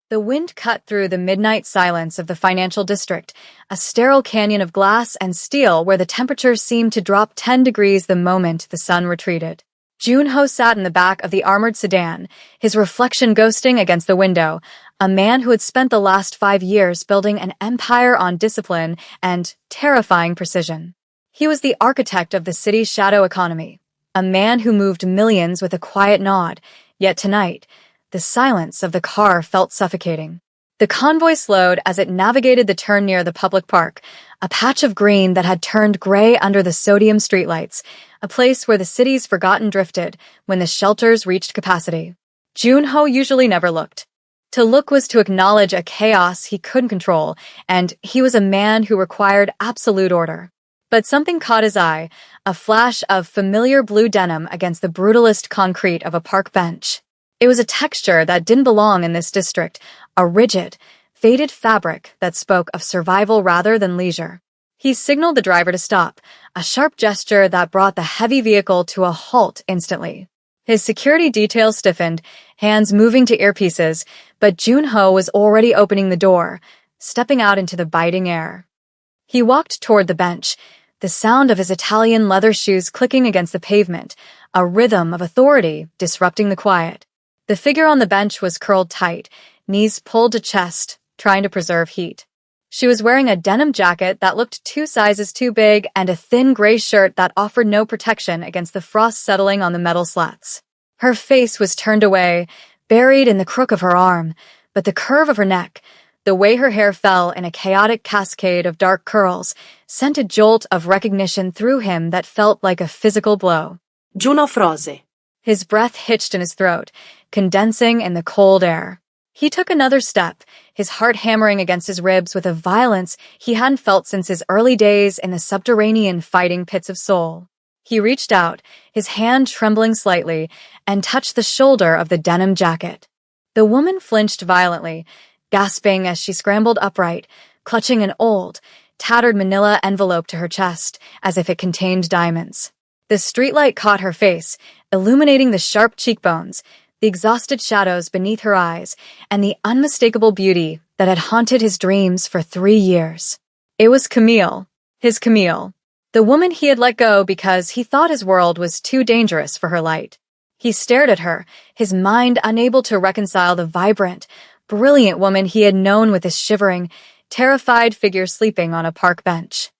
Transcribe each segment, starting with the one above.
The wind cut through the midnight silence of the financial district, a sterile canyon of glass and steel where the temperature seemed to drop 10 degrees the moment the sun retreated. Junho sat in the back of the armored sedan, his reflection ghosting against the window, a man who had spent the last 5 years building an empire on discipline and terrifying precision. He was the architect of the city's shadow economy, a man who moved millions with a quiet nod, yet tonight, the silence of the car felt suffocating. The convoy slowed as it navigated the turn near the public park, a patch of green that had turned gray under the sodium streetlights, a place where the city's forgotten drifted when the shelters reached capacity. Junho usually never looked. To look was to acknowledge a chaos he couldn't control, and he was a man who required absolute order. But something caught his eye, a flash of familiar blue denim against the brutalist concrete of a park bench. It was a texture that didn't belong in this district, a rigid, faded fabric that spoke of survival rather than leisure. He signaled the driver to stop, a sharp gesture that brought the heavy vehicle to a halt instantly. His security detail stiffened, hands moving to earpieces, but Junho was already opening the door, stepping out into the biting air. He walked toward the bench, the sound of his Italian leather shoes clicking against the pavement, a rhythm of authority disrupting the quiet. The figure on the bench was curled tight, knees pulled to chest, trying to preserve heat. She was wearing a denim jacket that looked 2 sizes too big and a thin gray shirt that offered no protection against the frost settling on the metal slats. Her face was turned away, buried in the crook of her arm, but the curve of her neck, the way her hair fell in a chaotic cascade of dark curls, sent a jolt of recognition through him that felt like a physical blow. Juno froze. His breath hitched in his throat, condensing in the cold air. He took another step, his heart hammering against his ribs with a violence he hadn't felt since his early days in the subterranean fighting pits of Seoul. He reached out, his hand trembling slightly, and touched the shoulder of the denim jacket. The woman flinched violently, gasping as she scrambled upright, clutching an old, tattered manila envelope to her chest, as if it contained diamonds. The streetlight caught her face, illuminating the sharp cheekbones, the exhausted shadows beneath her eyes, and the unmistakable beauty that had haunted his dreams for 3 years. It was Camille, his Camille, the woman he had let go because he thought his world was too dangerous for her light. He stared at her, his mind unable to reconcile the vibrant, brilliant woman he had known with this shivering, terrified figure sleeping on a park bench.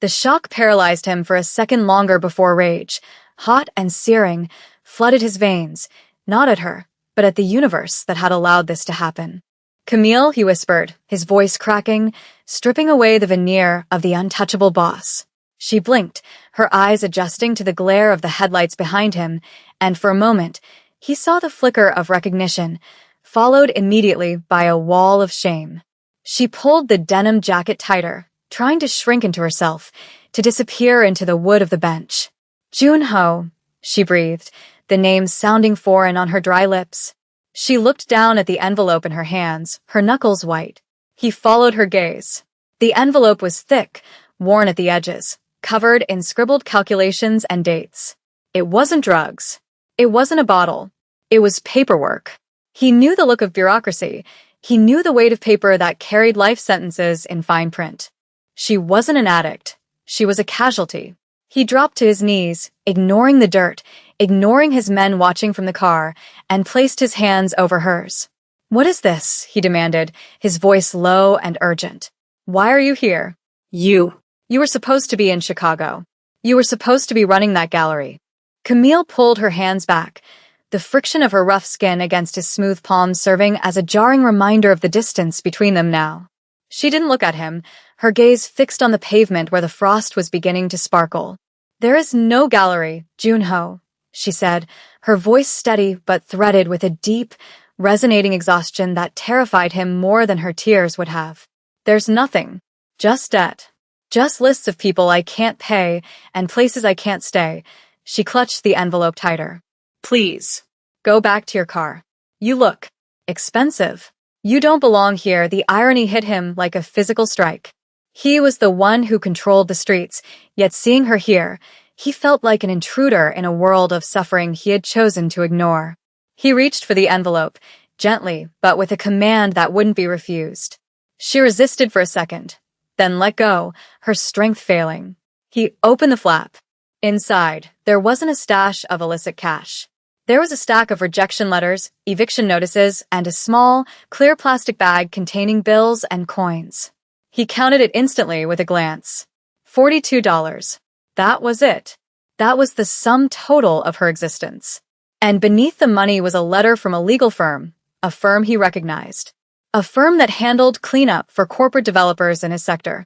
The shock paralyzed him for a second longer before rage, hot and searing, flooded his veins, not at her, but at the universe that had allowed this to happen. "Camille," he whispered, his voice cracking, stripping away the veneer of the untouchable boss. She blinked, her eyes adjusting to the glare of the headlights behind him, and for a moment, he saw the flicker of recognition, followed immediately by a wall of shame. She pulled the denim jacket tighter, trying to shrink into herself, to disappear into the wood of the bench. "Junho," she breathed, the name sounding foreign on her dry lips. She looked down at the envelope in her hands, her knuckles white. He followed her gaze. The envelope was thick, worn at the edges, covered in scribbled calculations and dates. It wasn't drugs. It wasn't a bottle. It was paperwork. He knew the look of bureaucracy. He knew the weight of paper that carried life sentences in fine print. She wasn't an addict. She was a casualty. He dropped to his knees, ignoring the dirt, ignoring his men watching from the car, and placed his hands over hers. "What is this?" he demanded, his voice low and urgent. "Why are you here?" You were supposed to be in Chicago. You were supposed to be running that gallery." Camille pulled her hands back, the friction of her rough skin against his smooth palms serving as a jarring reminder of the distance between them now. She didn't look at him, her gaze fixed on the pavement where the frost was beginning to sparkle. "There is no gallery, Junho," she said, her voice steady but threaded with a deep, resonating exhaustion that terrified him more than her tears would have. "There's nothing. Just debt. Just lists of people I can't pay and places I can't stay." She clutched the envelope tighter. "Please, go back to your car. You look expensive. You don't belong here." The irony hit him like a physical strike. He was the one who controlled the streets, yet seeing her here, he felt like an intruder in a world of suffering he had chosen to ignore. He reached for the envelope, gently, but with a command that wouldn't be refused. She resisted for a second, then let go, her strength failing. He opened the flap. Inside, there wasn't a stash of illicit cash. There was a stack of rejection letters, eviction notices, and a small, clear plastic bag containing bills and coins. He counted it instantly with a glance. $42. That was it. That was the sum total of her existence. And beneath the money was a letter from a legal firm, a firm he recognized. A firm that handled cleanup for corporate developers in his sector.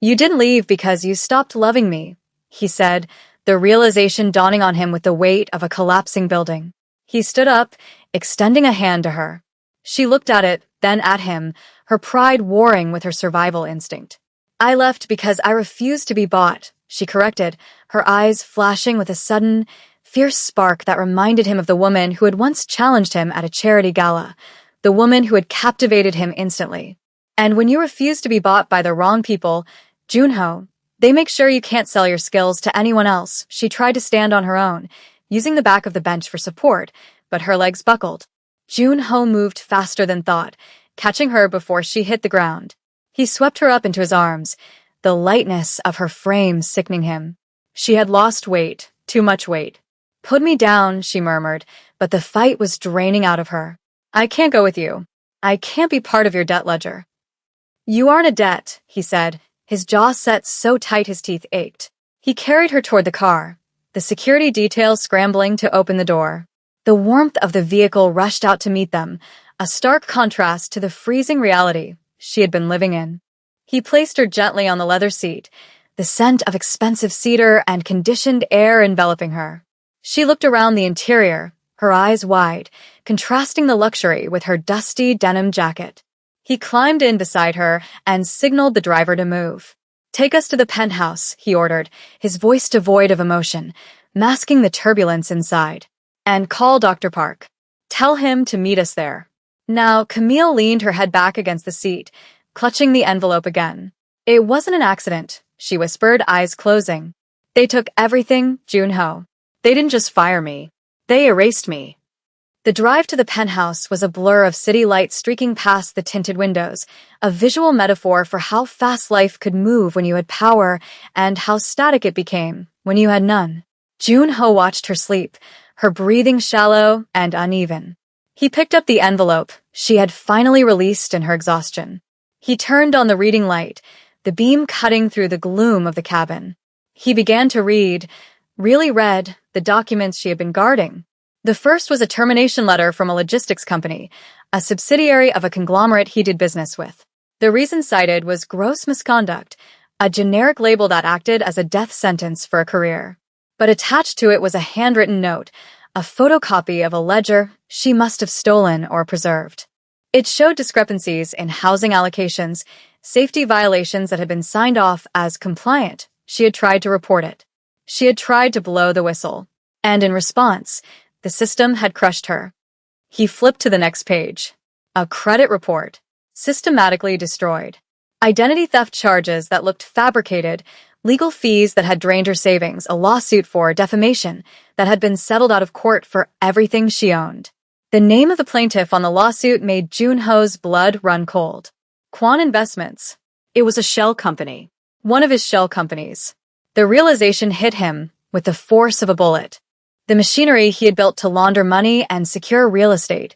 "You didn't leave because you stopped loving me," he said, the realization dawning on him with the weight of a collapsing building. He stood up, extending a hand to her. She looked at it, then at him, her pride warring with her survival instinct. "I left because I refused to be bought," she corrected, her eyes flashing with a sudden, fierce spark that reminded him of the woman who had once challenged him at a charity gala, the woman who had captivated him instantly. "And when you refuse to be bought by the wrong people, Junho, they make sure you can't sell your skills to anyone else." She tried to stand on her own, using the back of the bench for support, but her legs buckled. Junho moved faster than thought, catching her before she hit the ground. He swept her up into his arms, the lightness of her frame sickening him. She had lost weight, too much weight. "Put me down," she murmured, but the fight was draining out of her. "I can't go with you. I can't be part of your debt ledger." "You aren't a debt," he said, his jaw set so tight his teeth ached. He carried her toward the car, the security detail scrambling to open the door. The warmth of the vehicle rushed out to meet them, a stark contrast to the freezing reality she had been living in. He placed her gently on the leather seat, the scent of expensive cedar and conditioned air enveloping her. She looked around the interior, her eyes wide, contrasting the luxury with her dusty denim jacket. He climbed in beside her and signaled the driver to move. "Take us to the penthouse," he ordered, his voice devoid of emotion, masking the turbulence inside. "And call Dr. Park. Tell him to meet us there." Now, Camille leaned her head back against the seat, clutching the envelope again. "It wasn't an accident," she whispered, eyes closing. "They took everything, Junho. They didn't just fire me. They erased me." The drive to the penthouse was a blur of city lights streaking past the tinted windows, a visual metaphor for how fast life could move when you had power and how static it became when you had none. Junho watched her sleep, her breathing shallow and uneven. He picked up the envelope she had finally released in her exhaustion. He turned on the reading light, the beam cutting through the gloom of the cabin. He began to read, really read, the documents she had been guarding. The first was a termination letter from a logistics company, a subsidiary of a conglomerate he did business with. The reason cited was gross misconduct, a generic label that acted as a death sentence for a career. But attached to it was a handwritten note, a photocopy of a ledger she must have stolen or preserved. It showed discrepancies in housing allocations, safety violations that had been signed off as compliant. She had tried to report it. She had tried to blow the whistle. And in response, the system had crushed her. He flipped to the next page. A credit report. Systematically destroyed. Identity theft charges that looked fabricated, legal fees that had drained her savings, a lawsuit for defamation that had been settled out of court for everything she owned. The name of the plaintiff on the lawsuit made Junho's blood run cold. Quan Investments. It was a shell company. One of his shell companies. The realization hit him with the force of a bullet. The machinery he had built to launder money and secure real estate,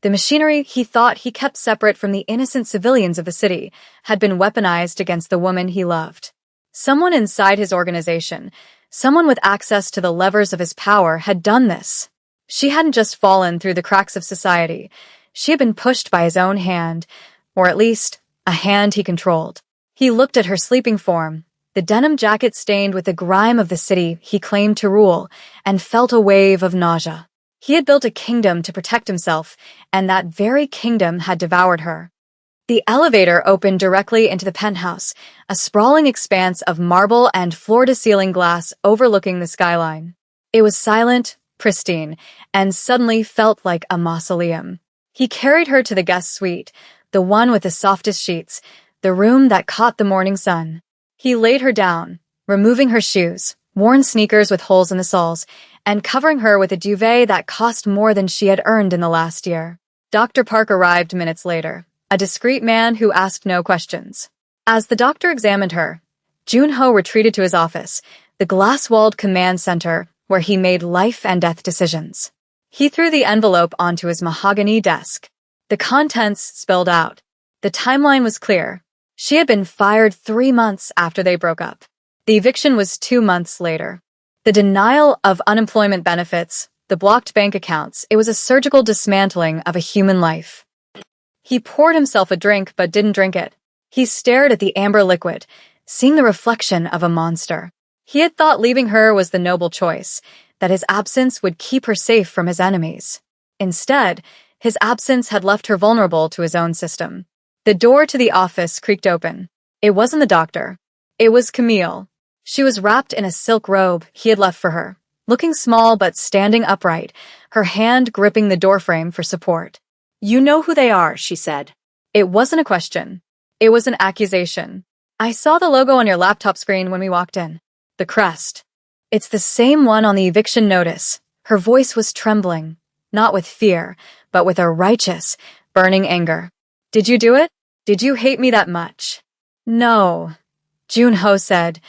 the machinery he thought he kept separate from the innocent civilians of the city, had been weaponized against the woman he loved. Someone inside his organization, someone with access to the levers of his power, had done this. She hadn't just fallen through the cracks of society. She had been pushed by his own hand, or at least, a hand he controlled. He looked at her sleeping form, the denim jacket stained with the grime of the city he claimed to rule, and felt a wave of nausea. He had built a kingdom to protect himself, and that very kingdom had devoured her. The elevator opened directly into the penthouse, a sprawling expanse of marble and floor-to-ceiling glass overlooking the skyline. It was silent, pristine, and suddenly felt like a mausoleum. He carried her to the guest suite, the one with the softest sheets, the room that caught the morning sun. He laid her down, removing her shoes, worn sneakers with holes in the soles, and covering her with a duvet that cost more than she had earned in the last year. Dr. Park arrived minutes later, a discreet man who asked no questions. As the doctor examined her, Jun-ho retreated to his office, the glass-walled command center where he made life-and-death decisions. He threw the envelope onto his mahogany desk. The contents spelled out. The timeline was clear. She had been fired 3 months after they broke up. The eviction was 2 months later. The denial of unemployment benefits, the blocked bank accounts, it was a surgical dismantling of a human life. He poured himself a drink but didn't drink it. He stared at the amber liquid, seeing the reflection of a monster. He had thought leaving her was the noble choice, that his absence would keep her safe from his enemies. Instead, his absence had left her vulnerable to his own system. The door to the office creaked open. It wasn't the doctor. It was Camille. She was wrapped in a silk robe he had left for her, looking small but standing upright, her hand gripping the doorframe for support. "You know who they are," she said. It wasn't a question. It was an accusation. "I saw the logo on your laptop screen when we walked in. The crest. It's the same one on the eviction notice." Her voice was trembling, not with fear, but with a righteous, burning anger. "Did you do it? Did you hate me that much?" "No," Jun-ho said,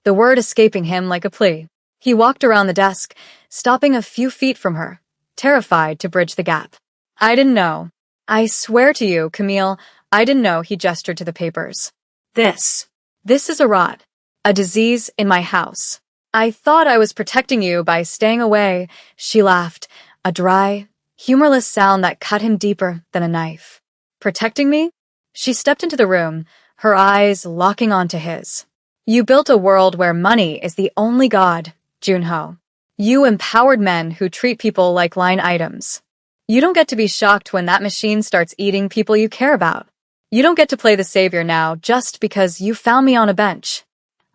the word escaping him like a plea. He walked around the desk, stopping a few feet from her, terrified to bridge the gap. "I didn't know. I swear to you, Camille, I didn't know." He gestured to the papers. This is a rot. A disease in my house. "I thought I was protecting you by staying away," she laughed, a dry, humorless sound that cut him deeper than a knife. "Protecting me?" She stepped into the room, her eyes locking onto his. "You built a world where money is the only god, Jun-ho. You empowered men who treat people like line items. You don't get to be shocked when that machine starts eating people you care about. You don't get to play the savior now just because you found me on a bench.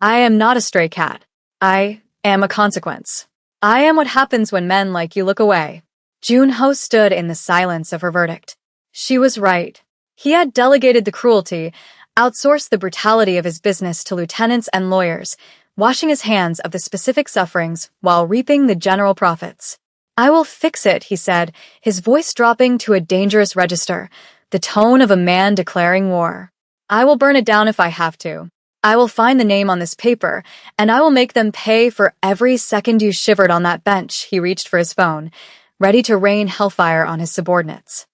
I am not a stray cat. I am a consequence. I am what happens when men like you look away." Jun-ho stood in the silence of her verdict. She was right. He had delegated the cruelty, outsourced the brutality of his business to lieutenants and lawyers, washing his hands of the specific sufferings while reaping the general profits. "I will fix it," he said, his voice dropping to a dangerous register, the tone of a man declaring war. "I will burn it down if I have to. I will find the name on this paper, and I will make them pay for every second you shivered on that bench." He reached for his phone, ready to rain hellfire on his subordinates.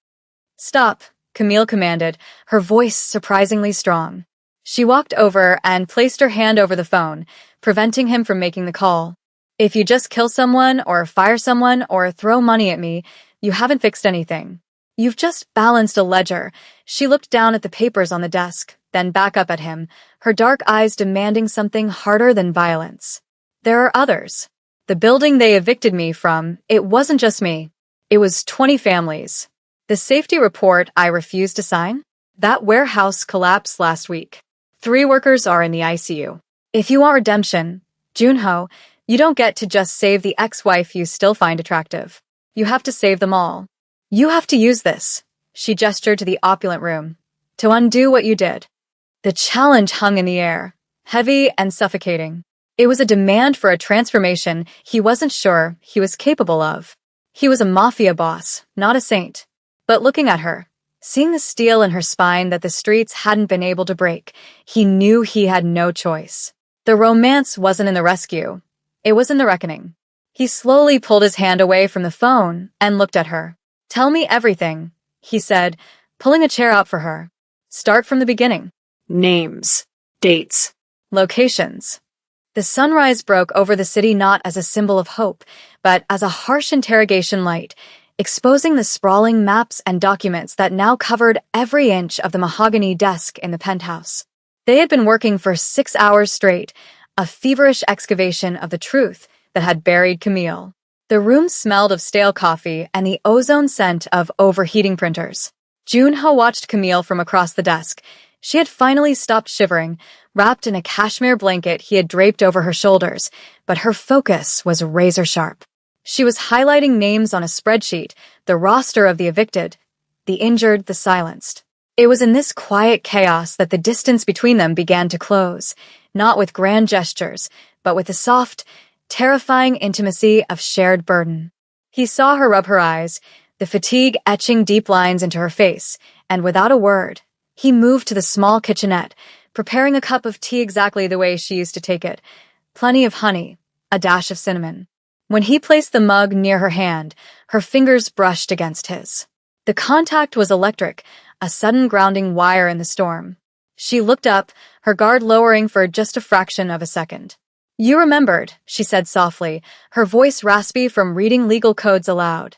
"Stop," Camille commanded, her voice surprisingly strong. She walked over and placed her hand over the phone, preventing him from making the call. "If you just kill someone or fire someone or throw money at me, you haven't fixed anything. You've just balanced a ledger." She looked down at the papers on the desk, then back up at him, her dark eyes demanding something harder than violence. "There are others. The building they evicted me from, it wasn't just me. It was 20 families. The safety report I refused to sign? That warehouse collapsed last week. 3 workers are in the ICU. If you want redemption, Jun-ho, you don't get to just save the ex-wife you still find attractive. You have to save them all. You have to use this," she gestured to the opulent room, "to undo what you did." The challenge hung in the air, heavy and suffocating. It was a demand for a transformation he wasn't sure he was capable of. He was a mafia boss, not a saint. But looking at her, seeing the steel in her spine that the streets hadn't been able to break, he knew he had no choice. The romance wasn't in the rescue. It was in the reckoning. He slowly pulled his hand away from the phone and looked at her. "Tell me everything," he said, pulling a chair out for her. "Start from the beginning. Names, dates, locations." The sunrise broke over the city not as a symbol of hope, but as a harsh interrogation light, exposing the sprawling maps and documents that now covered every inch of the mahogany desk in the penthouse. They had been working for 6 hours straight, a feverish excavation of the truth that had buried Camille. The room smelled of stale coffee and the ozone scent of overheating printers. Jun-ho watched Camille from across the desk. She had finally stopped shivering, wrapped in a cashmere blanket he had draped over her shoulders, but her focus was razor-sharp. She was highlighting names on a spreadsheet, the roster of the evicted, the injured, the silenced. It was in this quiet chaos that the distance between them began to close, not with grand gestures, but with the soft, terrifying intimacy of shared burden. He saw her rub her eyes, the fatigue etching deep lines into her face, and without a word, he moved to the small kitchenette, preparing a cup of tea exactly the way she used to take it. Plenty of honey, a dash of cinnamon. When he placed the mug near her hand, her fingers brushed against his. The contact was electric, a sudden grounding wire in the storm. She looked up, her guard lowering for just a fraction of a second. "You remembered," she said softly, her voice raspy from reading legal codes aloud.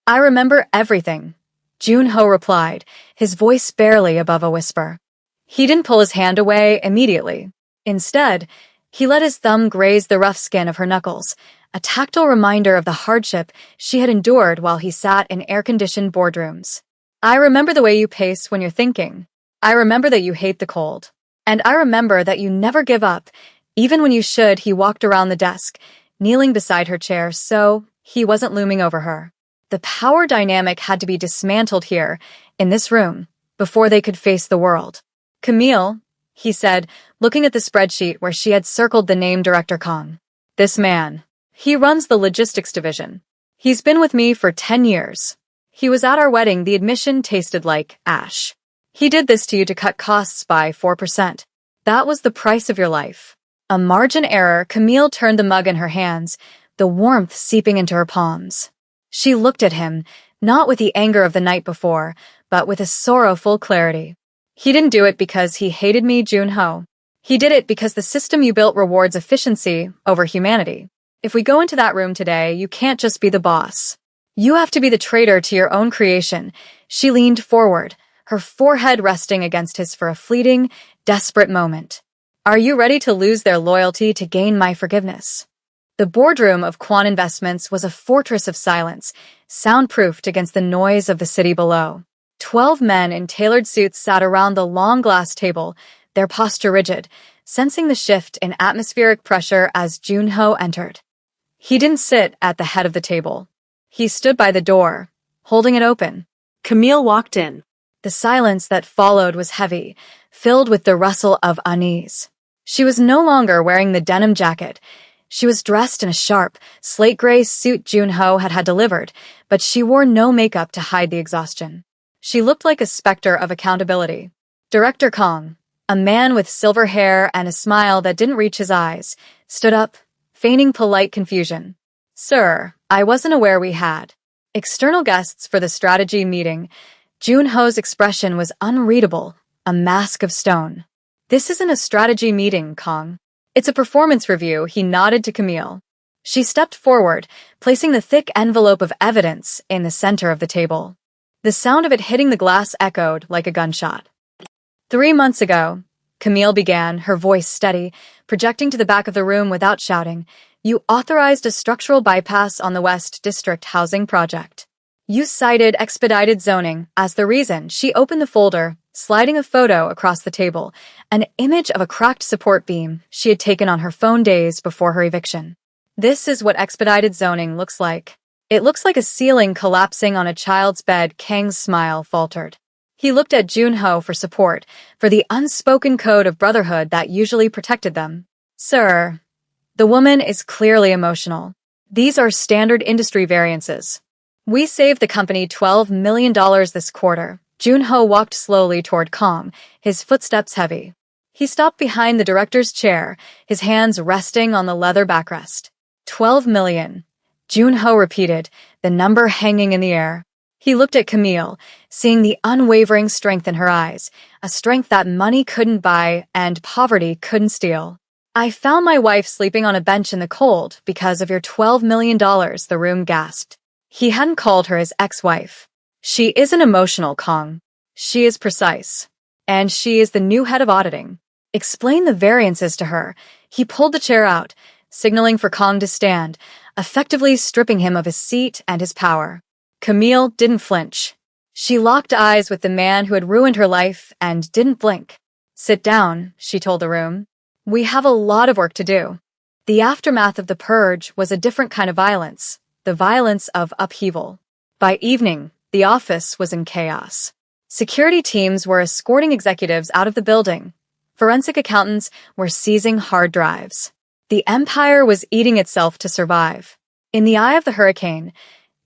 "I remember everything," Jun-ho replied, his voice barely above a whisper. He didn't pull his hand away immediately. Instead, he let his thumb graze the rough skin of her knuckles, a tactile reminder of the hardship she had endured while he sat in air-conditioned boardrooms. "I remember the way you pace when you're thinking. I remember that you hate the cold. And I remember that you never give up, even when you should." He walked around the desk, kneeling beside her chair so he wasn't looming over her. The power dynamic had to be dismantled here, in this room, before they could face the world. "Camille," he said, looking at the spreadsheet where she had circled the name Director Kong. "This man. He runs the logistics division. He's been with me for 10 years. He was at our wedding. The admission tasted like ash. He did this to you to cut costs by 4%. That was the price of your life." A margin error. Camille turned the mug in her hands, the warmth seeping into her palms. She looked at him, not with the anger of the night before, but with a sorrowful clarity. "He didn't do it because he hated me, Jun-ho. He did it because the system you built rewards efficiency over humanity. If we go into that room today, you can't just be the boss. You have to be the traitor to your own creation." She leaned forward, her forehead resting against his for a fleeting, desperate moment. "Are you ready to lose their loyalty to gain my forgiveness?" The boardroom of Quan Investments was a fortress of silence, soundproofed against the noise of the city below. 12 men in tailored suits sat around the long glass table, their posture rigid, sensing the shift in atmospheric pressure as Jun-ho entered. He didn't sit at the head of the table. He stood by the door, holding it open. Camille walked in. The silence that followed was heavy, filled with the rustle of unease. She was no longer wearing the denim jacket. She was dressed in a sharp, slate-gray suit Jun-ho had delivered, but she wore no makeup to hide the exhaustion. She looked like a specter of accountability. Director Kong, a man with silver hair and a smile that didn't reach his eyes, stood up, feigning polite confusion. "Sir, I wasn't aware we had external guests for the strategy meeting." Jun-ho's expression was unreadable, a mask of stone. "This isn't a strategy meeting, Kong. It's a performance review." He nodded to Camille. She stepped forward, placing the thick envelope of evidence in the center of the table. The sound of it hitting the glass echoed like a gunshot. "3 months ago," Camille began, her voice steady, projecting to the back of the room without shouting, "you authorized a structural bypass on the West District housing project. You cited expedited zoning as the reason." She opened the folder, sliding a photo across the table, an image of a cracked support beam she had taken on her phone days before her eviction. "This is what expedited zoning looks like. It looks like a ceiling collapsing on a child's bed." Kang's smile faltered. He looked at Jun-ho for support, for the unspoken code of brotherhood that usually protected them. "Sir, the woman is clearly emotional. These are standard industry variances. We saved the company $12 million this quarter." Jun-ho walked slowly toward Kong, his footsteps heavy. He stopped behind the director's chair, his hands resting on the leather backrest. 12 million. Jun-ho repeated, the number hanging in the air. He looked at Camille, seeing the unwavering strength in her eyes, a strength that money couldn't buy and poverty couldn't steal. "I found my wife sleeping on a bench in the cold because of your $12 million, the room gasped. He hadn't called her his ex-wife. "She isn't emotional, Kong. She is precise. And she is the new head of auditing. Explain the variances to her." He pulled the chair out, signaling for Kong to stand, effectively stripping him of his seat and his power. Camille didn't flinch. She locked eyes with the man who had ruined her life and didn't blink. "Sit down," she told the room. "We have a lot of work to do." The aftermath of the purge was a different kind of violence, the violence of upheaval. By evening, the office was in chaos. Security teams were escorting executives out of the building. Forensic accountants were seizing hard drives. The empire was eating itself to survive. In the eye of the hurricane,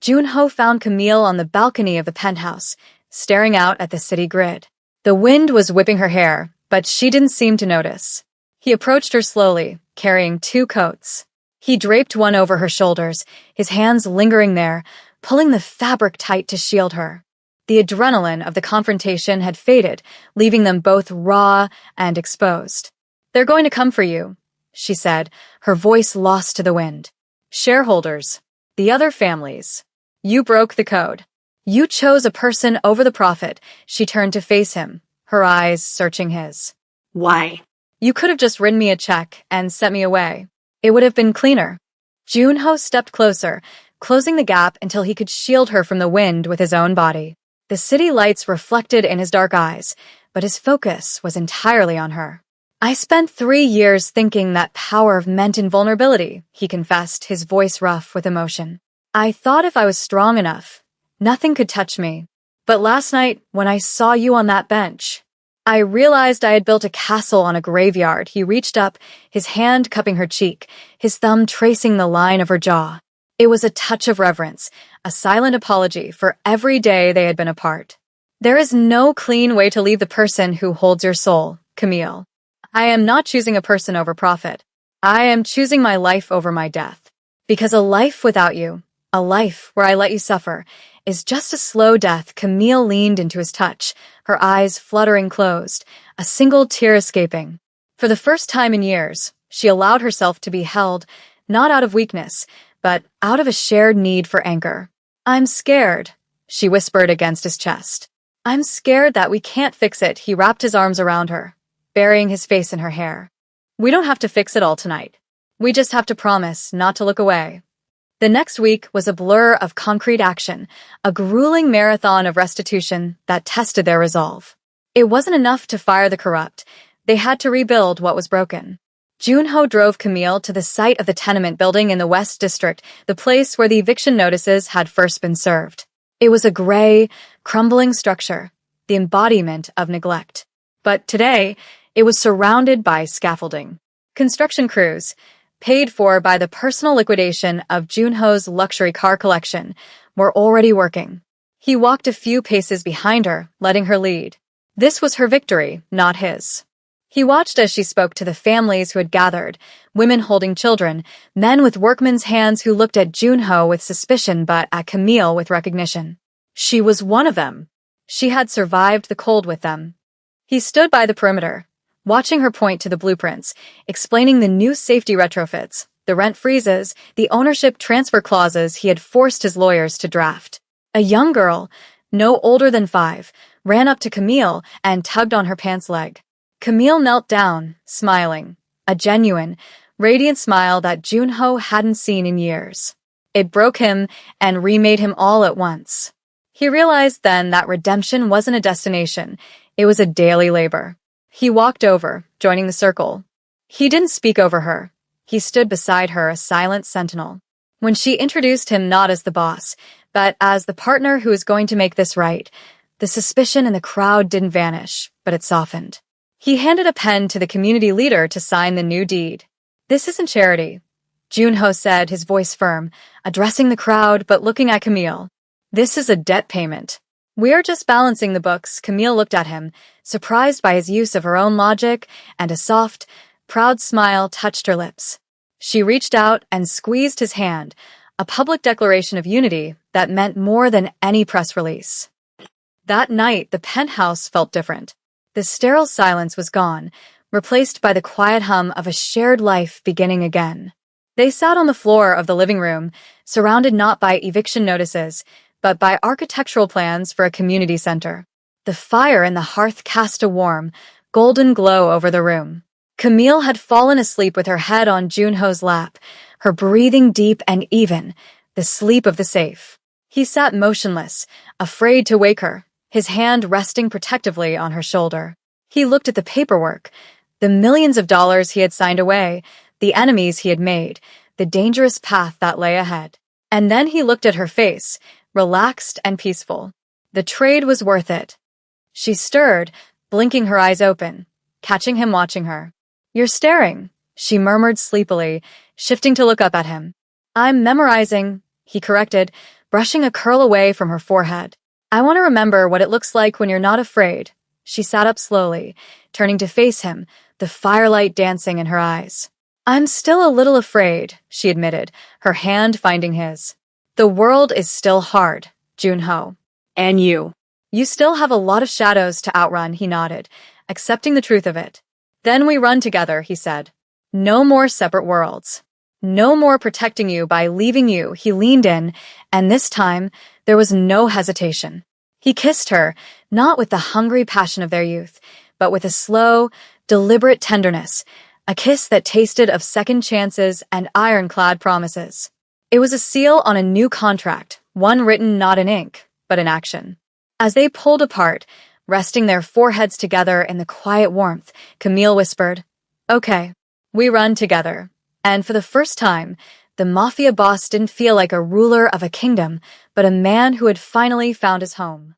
Junho found Camille on the balcony of the penthouse, staring out at the city grid. The wind was whipping her hair, but she didn't seem to notice. He approached her slowly, carrying 2 coats. He draped one over her shoulders, his hands lingering there, pulling the fabric tight to shield her. The adrenaline of the confrontation had faded, leaving them both raw and exposed. "They're going to come for you," she said, her voice lost to the wind. "Shareholders. The other families. You broke the code. You chose a person over the profit." She turned to face him, her eyes searching his. Why? "You could have just written me a check and sent me away. It would have been cleaner." Junho stepped closer, closing the gap until he could shield her from the wind with his own body. The city lights reflected in his dark eyes, but his focus was entirely on her. "I spent 3 years thinking that power meant invulnerability," he confessed, his voice rough with emotion. "I thought if I was strong enough, nothing could touch me. But last night, when I saw you on that bench, I realized I had built a castle on a graveyard." He reached up, his hand cupping her cheek, his thumb tracing the line of her jaw. It was a touch of reverence, a silent apology for every day they had been apart. "There is no clean way to leave the person who holds your soul, Camille. I am not choosing a person over profit. I am choosing my life over my death. Because a life without you, a life where I let you suffer, is just a slow death." Camille leaned into his touch, her eyes fluttering closed, a single tear escaping. For the first time in years, she allowed herself to be held, not out of weakness, but out of a shared need for anchor. "I'm scared," she whispered against his chest. "I'm scared that we can't fix it." He wrapped his arms around her, burying his face in her hair. "We don't have to fix it all tonight. We just have to promise not to look away." The next week was a blur of concrete action, a grueling marathon of restitution that tested their resolve. It wasn't enough to fire the corrupt. They had to rebuild what was broken. Junho drove Camille to the site of the tenement building in the West District, the place where the eviction notices had first been served. It was a gray, crumbling structure, the embodiment of neglect. But today, it was surrounded by scaffolding. Construction crews, paid for by the personal liquidation of Junho's luxury car collection, were already working. He walked a few paces behind her, letting her lead. This was her victory, not his. He watched as she spoke to the families who had gathered, women holding children, men with workmen's hands who looked at Junho with suspicion but at Camille with recognition. She was one of them. She had survived the cold with them. He stood by the perimeter, watching her point to the blueprints, explaining the new safety retrofits, the rent freezes, the ownership transfer clauses he had forced his lawyers to draft. A young girl, no older than 5, ran up to Camille and tugged on her pants leg. Camille knelt down, smiling, a genuine, radiant smile that Junho hadn't seen in years. It broke him and remade him all at once. He realized then that redemption wasn't a destination, it was a daily labor. He walked over, joining the circle. He didn't speak over her. He stood beside her, a silent sentinel. When she introduced him not as the boss, but as the partner who was going to make this right, the suspicion in the crowd didn't vanish, but it softened. He handed a pen to the community leader to sign the new deed. "This isn't charity," Junho said, his voice firm, addressing the crowd but looking at Camille. "This is a debt payment. We are just balancing the books." Camille looked at him, surprised by his use of her own logic, and a soft, proud smile touched her lips. She reached out and squeezed his hand, a public declaration of unity that meant more than any press release. That night, the penthouse felt different. The sterile silence was gone, replaced by the quiet hum of a shared life beginning again. They sat on the floor of the living room, surrounded not by eviction notices, but by architectural plans for a community center. The fire in the hearth cast a warm, golden glow over the room. Camille had fallen asleep with her head on Junho's lap, her breathing deep and even, the sleep of the safe. He sat motionless, afraid to wake her, his hand resting protectively on her shoulder. He looked at the paperwork, the millions of dollars he had signed away, the enemies he had made, the dangerous path that lay ahead. And then he looked at her face, relaxed and peaceful. The trade was worth it. She stirred, blinking her eyes open, catching him watching her. "You're staring," she murmured sleepily, shifting to look up at him. "I'm memorizing," he corrected, brushing a curl away from her forehead. I want to remember what it looks like when you're not afraid. She sat up slowly, turning to face him, the firelight dancing in her eyes. I'm still a little afraid, she admitted, her hand finding his. The world is still hard, Junho. And you. You still have a lot of shadows to outrun, he nodded, accepting the truth of it. Then we run together, he said. No more separate worlds. No more protecting you by leaving you, he leaned in, and this time, there was no hesitation. He kissed her, not with the hungry passion of their youth, but with a slow, deliberate tenderness, a kiss that tasted of second chances and ironclad promises. It was a seal on a new contract, one written not in ink, but in action. As they pulled apart, resting their foreheads together in the quiet warmth, Camille whispered, Okay, we run together. And for the first time, the Mafia boss didn't feel like a ruler of a kingdom, but a man who had finally found his home.